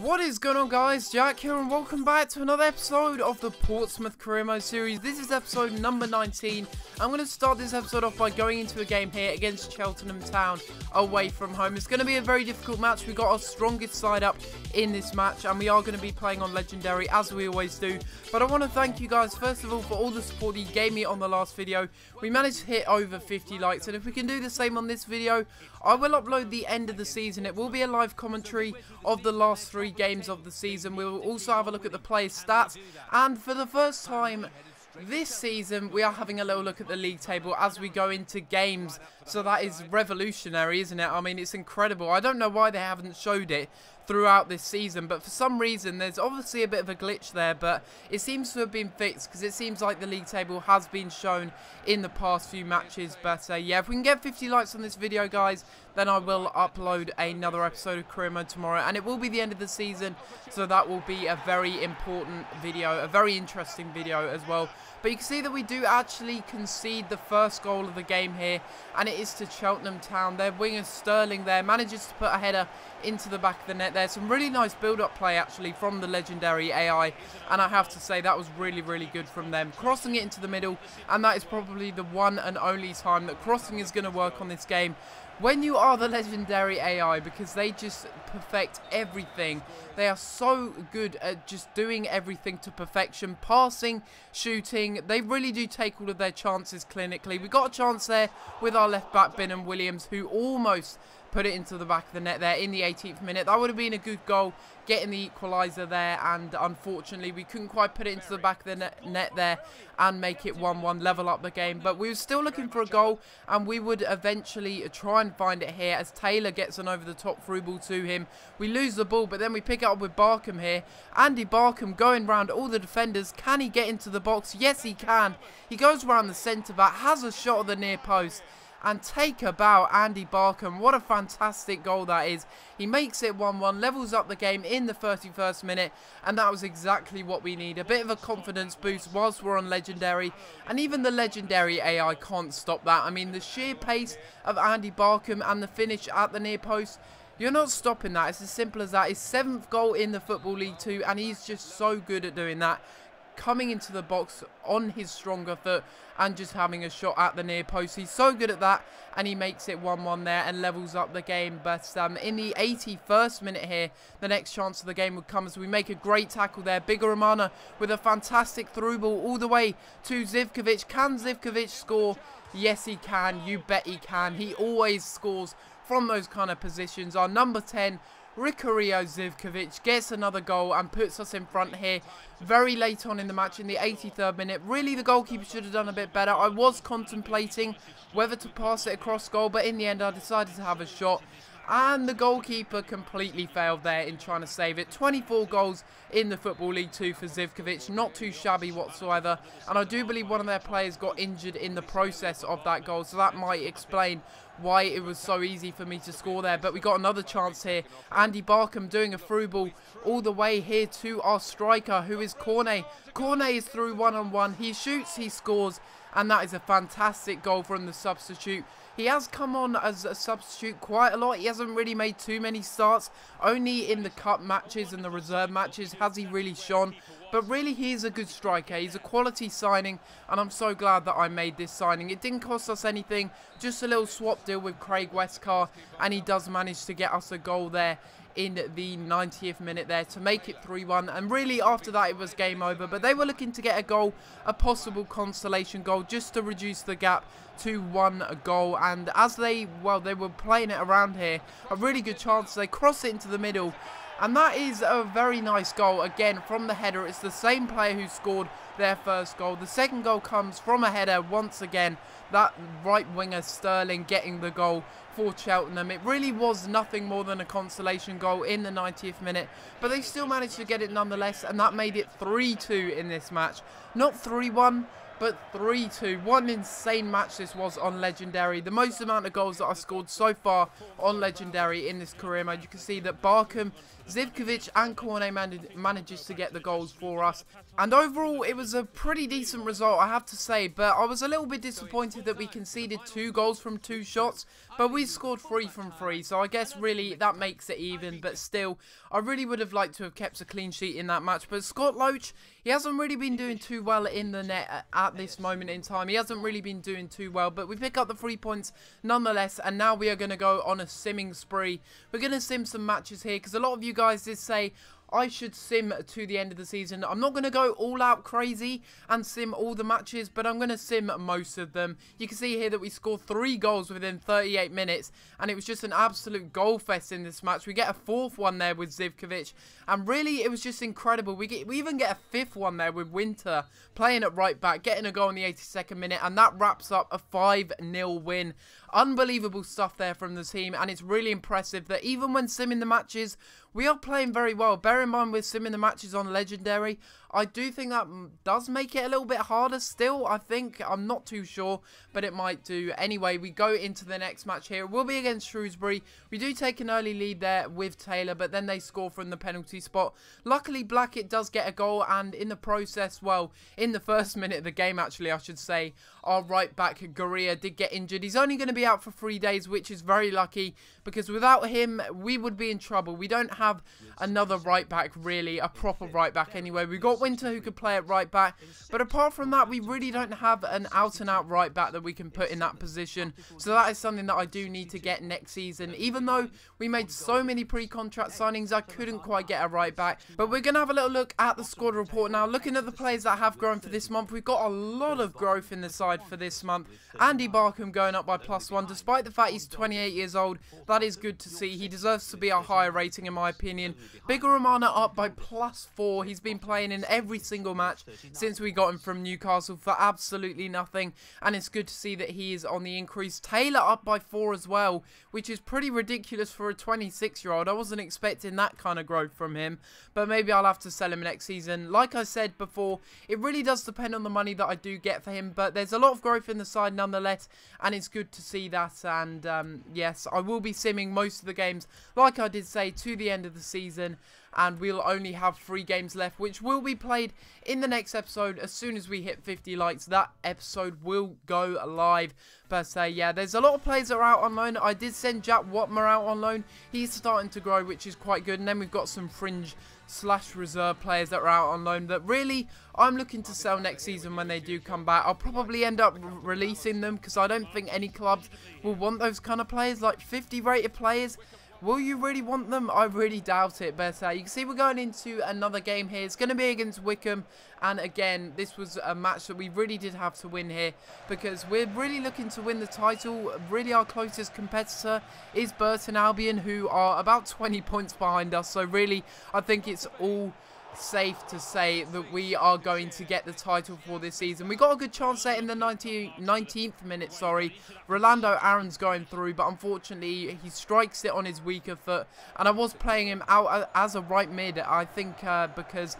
What is going on, guys? Jack here and welcome back to another episode of the Portsmouth Career Mode series. This is episode number 19. I'm going to start this episode off by going into a game here against Cheltenham Town away from home. It's going to be a very difficult match. We've got our strongest side up in this match and we are going to be playing on Legendary as we always do. But I want to thank you guys first of all for all the support you gave me on the last video. We managed to hit over 50 likes, and if we can do the same on this video, I will upload the end of the season. It will be a live commentary of the last 3 games of the season. We will also have a look at the players' stats, and for the first time this season we are having a little look at the league table as we go into games. So that is revolutionary, isn't it? I mean, it's incredible. I don't know why they haven't showed it throughout this season, but for some reason there's obviously a bit of a glitch there, but it seems to have been fixed because it seems like the league table has been shown in the past few matches. But yeah, if we can get 50 likes on this video, guys, then I will upload another episode of Career Mode tomorrow, and it will be the end of the season, so that will be a very important video, a very interesting video as well. But you can see that we do actually concede the first goal of the game here, and it is to Cheltenham Town. Their winger Sterling there manages to put a header into the back of the net there. Some really nice build-up play actually from the Legendary AI, and I have to say that was really, really good from them. Crossing it into the middle, and that is probably the one and only time that crossing is going to work on this game. When you are the Legendary AI, because they just perfect everything. They are so good at just doing everything to perfection. Passing, shooting, they really do take all of their chances clinically. We got a chance there with our left back, Ben and Williams, who almost put it into the back of the net there in the 18th minute. That would have been a good goal, getting the equaliser there, and unfortunately we couldn't quite put it into the back of the net there and make it 1-1, level up the game. But we were still looking for a goal, and we would eventually try and find it here as Taylor gets an over the top through ball to him. We lose the ball, but then we pick it up with Barkham here. Andy Barkham going round all the defenders. Can he get into the box? Yes, he can. He goes round the centre back, has a shot at the near post, and take a bow, Andy Barkham. What a fantastic goal that is. He makes it 1-1, levels up the game in the 31st minute, and that was exactly what we need. A bit of a confidence boost whilst we're on Legendary, and even the Legendary AI can't stop that. I mean, the sheer pace of Andy Barkham and the finish at the near post, you're not stopping that. It's as simple as that. His 7th goal in the Football League 2, and he's just so good at doing that. Coming into the box on his stronger foot and just having a shot at the near post. He's so good at that, and he makes it 1-1 there and levels up the game. But in the 81st minute here, the next chance of the game would come as we make a great tackle there. Bigaramana with a fantastic through ball all the way to Zivkovic. Can Zivkovic score? Yes, he can. You bet he can. He always scores from those kind of positions. Our number 10, Rikario Zivkovic, gets another goal and puts us in front here very late on in the match in the 83rd minute. Really, the goalkeeper should have done a bit better. I was contemplating whether to pass it across goal, but in the end I decided to have a shot, and the goalkeeper completely failed there in trying to save it. 24 goals in the Football League 2 for Zivkovic, not too shabby whatsoever, and I do believe one of their players got injured in the process of that goal, so that might explain why it was so easy for me to score there. But we got another chance here. Andy Barkham doing a through ball all the way here to our striker, who is Cornet. Cornet is through one-on-one. He shoots, he scores, and that is a fantastic goal from the substitute. He has come on as a substitute quite a lot. He hasn't really made too many starts. Only in the cup matches and the reserve matches has he really shone. But really, he is a good striker. He's a quality signing, and I'm so glad that I made this signing. It didn't cost us anything, just a little swap deal with Craig Westcar, and he does manage to get us a goal there in the 90th minute there to make it 3-1, and really after that it was game over. But they were looking to get a goal, a possible consolation goal, just to reduce the gap to 1 goal, and as they were playing it around here, a really good chance. They cross it into the middle, and that is a very nice goal again from the header. It's the same player who scored their first goal. The second goal comes from a header once again. That right winger Sterling getting the goal for Cheltenham. It really was nothing more than a consolation goal in the 90th minute, but they still managed to get it nonetheless, and that made it 3-2 in this match. Not 3-1, but 3-2. What an insane match this was on Legendary. The most amount of goals that I scored so far on Legendary in this career mode. You can see that Barkham, Zivkovic and Cornet manages to get the goals for us. And overall, it was a pretty decent result, I have to say. But I was a little bit disappointed that we conceded 2 goals from 2 shots. but we scored 3 from 3, so I guess really that makes it even, but still, I really would have liked to have kept a clean sheet in that match. But Scott Loach, he hasn't really been doing too well in the net at this moment in time. He hasn't really been doing too well, but we pick up the 3 points nonetheless, and now we are going to go on a simming spree. We're going to sim some matches here, because a lot of you guys did say I should sim to the end of the season. I'm not going to go all out crazy and sim all the matches, but I'm going to sim most of them. You can see here that we scored 3 goals within 38 minutes, and it was just an absolute goal fest in this match. We get a 4th one there with Zivkovic, and really it was just incredible. We even get a 5th one there with Winter playing at right back, getting a goal in the 82nd minute, and that wraps up a 5-0 win. Unbelievable stuff there from the team, and it's really impressive that even when simming the matches, we are playing very well. Bear in mind, we're simming the matches on Legendary. I do think that does make it a little bit harder still, I think. I'm not too sure, but it might do. Anyway, we go into the next match here. It will be against Shrewsbury. We do take an early lead there with Taylor, but then they score from the penalty spot. Luckily, Blackett does get a goal, and in the process, well, in the first minute of the game, actually, I should say, our right back, Goria, did get injured. He's only going to be out for 3 days, which is very lucky, because without him, we would be in trouble. We don't have another right back, really, a proper right back anyway. We've got Winter who could play at right back, but apart from that, we really don't have an out-and-out right back that we can put in that position. So that is something that I do need to get next season. Even though we made so many pre-contract signings, I couldn't quite get a right back. But we're going to have a little look at the squad report now. Looking at the players that have grown for this month, we've got a lot of growth in the side for this month. Andy Barkham going up by +1, despite the fact he's 28 years old. That is good to see. He deserves to be a higher rating in my opinion. Bigger Romana up by +4. He's been playing in every single match since we got him from Newcastle for absolutely nothing, and it's good to see that he is on the increase. Taylor up by 4 as well, which is pretty ridiculous for a 26-year-old. I wasn't expecting that kind of growth from him, but maybe I'll have to sell him next season. Like I said before, it really does depend on the money that I do get for him, but there's a lot of growth in the side nonetheless, and it's good to see that. And yes, I will be simming most of the games, like I did say, to the end of the season, and we'll only have 3 games left, which will be played in the next episode. As soon as we hit 50 likes, that episode will go live. But yeah, there's a lot of players that are out on loan. I did send Jack Watmer out on loan. He's starting to grow, which is quite good. And then we've got some fringe/reserve players that are out on loan that really I'm looking to sell next season when they do come back. I'll probably end up releasing them, because I don't think any clubs will want those kind of players, like 50 rated players. Will you really want them? I really doubt it, but you can see we're going into another game here. It's going to be against Wickham, and again, this was a match that we really did have to win here, because we're really looking to win the title. Really, our closest competitor is Burton Albion, who are about 20 points behind us, so really, I think it's all safe to say that we are going to get the title for this season. We got a good chance there in the 19th minute, Rolando Aaron's going through, but unfortunately he strikes it on his weaker foot, and I was playing him out as a right mid, I think, because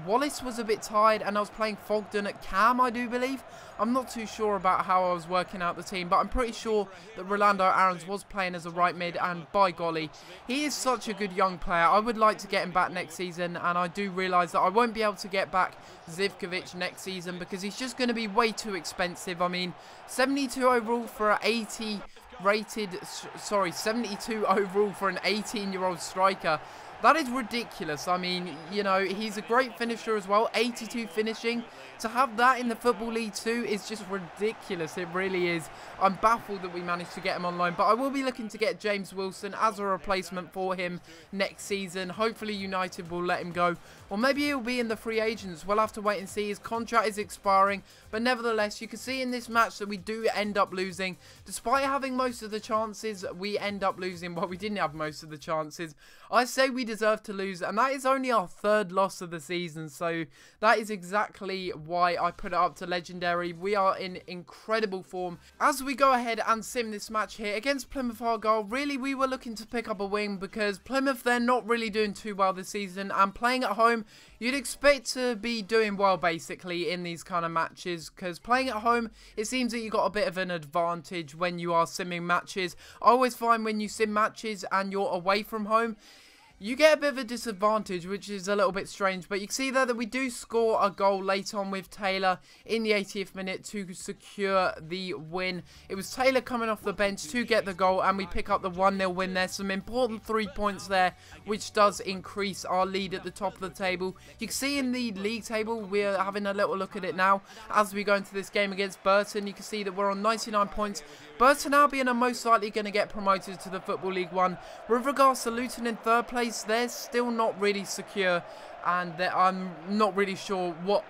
Wallace was a bit tired, and I was playing Fogden at cam, I do believe. I'm not too sure about how I was working out the team, but I'm pretty sure that Rolando Aarons was playing as a right mid, and by golly, he is such a good young player. I would like to get him back next season, and I do realise that I won't be able to get back Zivkovic next season, because he's just going to be way too expensive. I mean, 72 overall for an 72 overall for an 18-year-old striker. That is ridiculous. I mean, you know, he's a great finisher as well. 82 finishing. To have that in the Football League 2 is just ridiculous. It really is. I'm baffled that we managed to get him on loan. But I will be looking to get James Wilson as a replacement for him next season. Hopefully United will let him go. Or maybe he'll be in the free agents. We'll have to wait and see. His contract is expiring. But nevertheless, you can see in this match that we do end up losing. Despite having most of the chances, we end up losing. Well, we didn't have most of the chances. I say we deserve to lose, and that is only our 3rd loss of the season, so that is exactly why I put it up to Legendary. We are in incredible form. As we go ahead and sim this match here against Plymouth Argyle, really we were looking to pick up a win, because Plymouth, they're not really doing too well this season, and playing at home, you'd expect to be doing well basically in these kind of matches, because playing at home, it seems that you got a bit of an advantage when you are simming matches. I always find when you sim matches and you're away from home, you get a bit of a disadvantage, which is a little bit strange. But you can see there that we do score a goal late on with Taylor in the 80th minute to secure the win. It was Taylor coming off the bench to get the goal, and we pick up the 1-0 win there. Some important 3 points there, which does increase our lead at the top of the table. You can see in the league table, we're having a little look at it now as we go into this game against Burton. You can see that we're on 99 points. Burton Albion are most likely going to get promoted to the Football League 1. With regards to Luton in 3rd place, they're still not really secure, and I'm not really sure what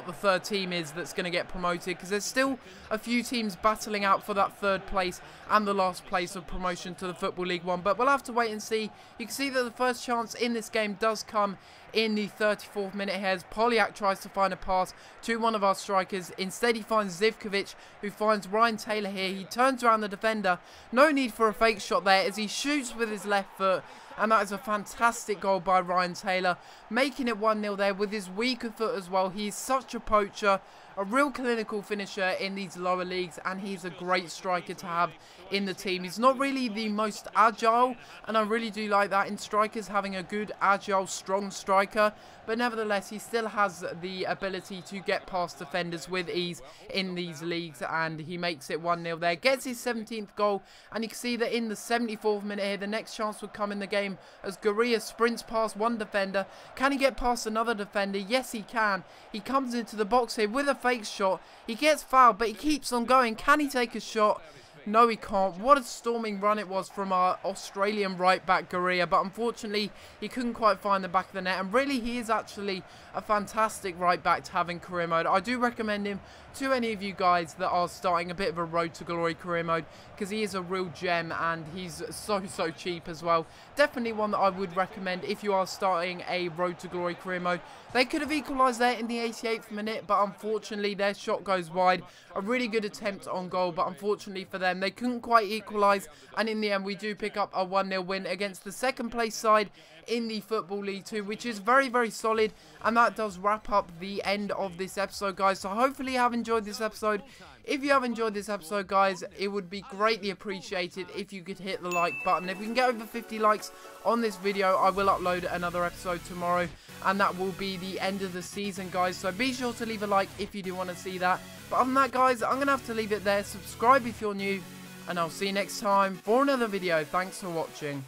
the 3rd team is that's going to get promoted, because there's still a few teams battling out for that 3rd place and the last place of promotion to the Football League 1, but we'll have to wait and see. You can see that the first chance in this game does come in the 34th minute here as Polyak tries to find a pass to one of our strikers. Instead, he finds Zivkovic, who finds Ryan Taylor here. He turns around the defender. No need for a fake shot there as he shoots with his left foot. And that is a fantastic goal by Ryan Taylor, making it 1-0 there with his weaker foot as well. He's such a poacher, a real clinical finisher in these lower leagues, and he's a great striker to have in the team. He's not really the most agile, and I really do like that in strikers, having a good, agile, strong striker. But nevertheless, he still has the ability to get past defenders with ease in these leagues, and he makes it 1-0 there. Gets his 17th goal, and you can see that in the 74th minute here, the next chance would come in the game as Gurria sprints past one defender. Can he get past another defender? Yes, he can. He comes into the box here with a fake shot. He gets fouled, but he keeps on going. Can he take a shot? No, he can't. What a storming run it was from our Australian right back Gurria, but unfortunately he couldn't quite find the back of the net, and really he is actually a fantastic right back to have in career mode. I do recommend him to any of you guys that are starting a bit of a road to glory career mode, because he is a real gem and he's so cheap as well. Definitely one that I would recommend if you are starting a road to glory career mode. They could have equalised there in the 88th minute, but unfortunately their shot goes wide. A really good attempt on goal, but unfortunately for them, they couldn't quite equalise, and in the end we do pick up a 1-0 win against the 2nd place side in the Football League 2, which is very solid. And that does wrap up the end of this episode, guys. So hopefully you have enjoyed this episode. If you have enjoyed this episode, guys, it would be greatly appreciated if you could hit the like button. If we can get over 50 likes on this video, I will upload another episode tomorrow, and that will be the end of the season, guys. So be sure to leave a like if you do want to see that. But other than that, guys, I'm going to have to leave it there. Subscribe if you're new, and I'll see you next time for another video. Thanks for watching.